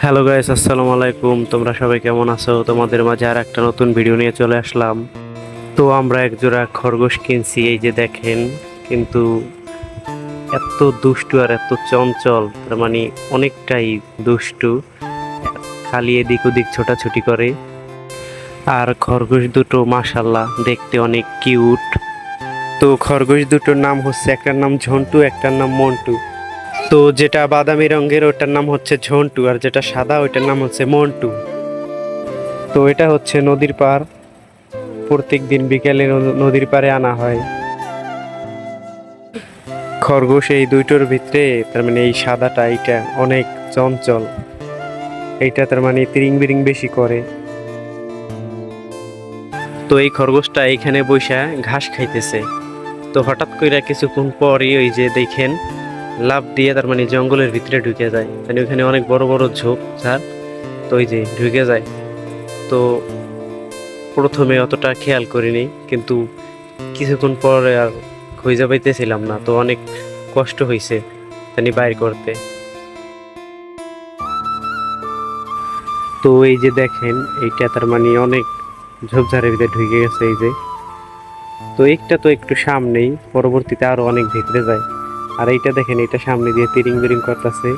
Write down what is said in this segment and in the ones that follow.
Hello guys, আসসালামু আলাইকুম। তোমরা সবাই কেমন আছো? তোমাদের মাঝে আর একটা নতুন ভিডিও নিয়ে চলে আসলাম। তো আমরা এক জোড়া খরগোশ কিনছি, এই যে দেখেন। কিন্তু এত দুষ্টু আর এত চঞ্চল, তার মানে অনেকটাই দুষ্টু। খালি এদিক ওদিক ছোটাছুটি করে। আর খরগোশ দুটো মাশাল্লাহ দেখতে অনেক কিউট। তো খরগোশ দুটোর নাম হচ্ছে, একটার নাম ঝন্টু, একটার নাম মন্টু। তো যেটা বাদামি রঙের ওটার নাম হচ্ছে ঝন্টু, আর যেটা সাদা ওইটার নাম হচ্ছে মন্টু। তো এটা হচ্ছে নদীর পাড়। প্রত্যেক দিন বিকেলে নদীর পাড়ে আনা হয় খরগোশ। এই দুইটোর ভিতরে তার মানে এই সাদাটা এইটা অনেক চঞ্চল। এইটা তার মানে তিরিং বিরিং বেশি করে। তো এই খরগোশটা এইখানে বইসা ঘাস খাইতেছে। তো হঠাৎ করে কিছুক্ষণ পরই ওই যে দেখেন লাফ দিয়ে তার মানে জঙ্গলের ভিতরে ঢুকে যায়, মানে ওইখানে অনেক বড় বড় ঝোপ ঝাড়। তো ওই যে ঢুকে যায়। তো প্রথমে অতটা খেয়াল করিনি, কিন্তু কিছুক্ষণ পরে আর খুঁজে পাইতেছিলাম না, তো অনেক কষ্ট হয়েছে জানি বাইর করতে। তো এই যে দেখেন এইটা তার মানে অনেক ঝোপঝাড়ের ভিতরে ঢুকে গেছে এই যে। তো একটা তো একটু সামনেই, পরবর্তীতে আরো অনেক ভিতরে যায়। আর এইটা দেখেন, এটা সামনে দিয়ে তিরিং বিরিং করতেছে।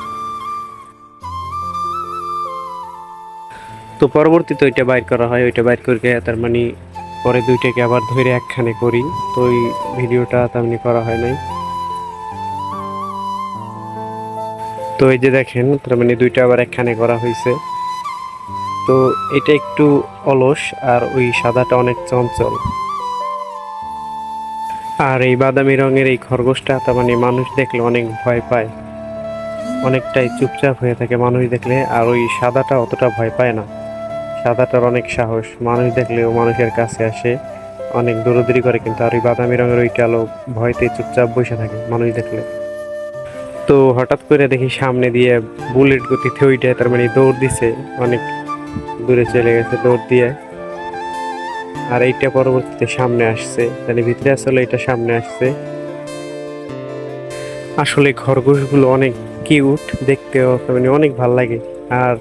তো পরবর্তীতে ওইটা বাইর করা হয়, ওইটা বাইর করে তার মানে পরে দুইটাকে আবার ধরে একখানে করি। তো ওই ভিডিওটা তেমনি করা হয় নাই। তো এই যে দেখেন তার মানে দুইটা আবার একখানে করা হয়েছে। তো এটা একটু অলস, আর ওই সাদাটা অনেক চঞ্চল। আর এই বাদামি রঙের এই খরগোশটা তার মানে মানুষ দেখলে অনেক ভয় পায়, অনেকটাই চুপচাপ হয়ে থাকে মানুষ দেখলে। আর ওই সাদাটা অতটা ভয় পায় না। সাদাটার অনেক সাহস, মানুষ দেখলেও মানুষের কাছে আসে, অনেক দৌড়াদৌড়ি করে। কিন্তু আর ওই বাদামি রঙের ওইটা লোক ভয়তে চুপচাপ বসে থাকে মানুষ দেখলে। তো হঠাৎ করে দেখি সামনে দিয়ে বুলেট গতিতে ওইটা তার মানে দৌড় দিছে, অনেক দূরে চলে গেছে দৌড় দিয়ে। আর এইটা পরবর্তীতে সামনে আসছে, তাহলে ভিতরে আসলে এটা সামনে আসছে। আসলে খরগোশগুলো অনেক কিউট দেখতেও, তার মানে অনেক ভাল লাগে। আর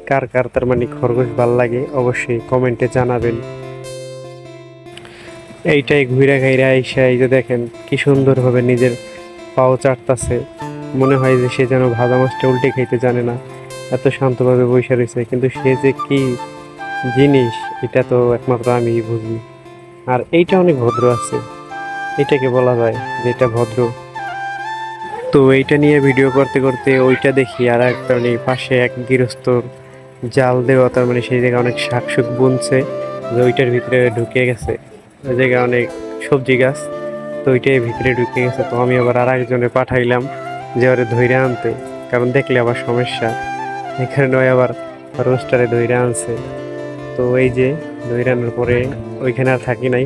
কার কার তার মানে খরগোশ ভাল লাগে অবশ্যই কমেন্টে জানাবেন। এইটাই ঘুরে ঘাইরা আইসা এই যে দেখেন কি সুন্দর ভাবে নিজের পাও চাটতাছে। মনে হয় যে সে যেন ভাজা মাছটা উল্টে খাইতে জানে না, এত শান্তভাবে বসে রয়েছে। কিন্তু সে যে কি জিনিস এটা তো একমাত্র আমিই বুঝি। আর এইটা অনেক ভদ্র আছে, এটাকে বলা যায় যে এটা ভদ্র। তো এইটা নিয়ে ভিডিও করতে করতে ওইটা দেখি, আর এক মানে পাশে এক গৃহস্থর জাল দেওয়া, তার মানে সেই জায়গায় অনেক শাকসুক বুনছে, যে ওইটার ভিতরে ঢুকে গেছে। ওই জায়গায় অনেক সবজি গাছ, তো ওইটাই ভিতরে ঢুকে গেছে। তো আমি আবার আর একজনে পাঠাইলাম যে ওরে ধইরে আনতে, কারণ দেখলে আবার সমস্যা। এখানে নয় আবার রোস্টারে ধইরে আনছে। তো এই যে ধইরে আনার পরে ওইখানে আর থাকি নাই,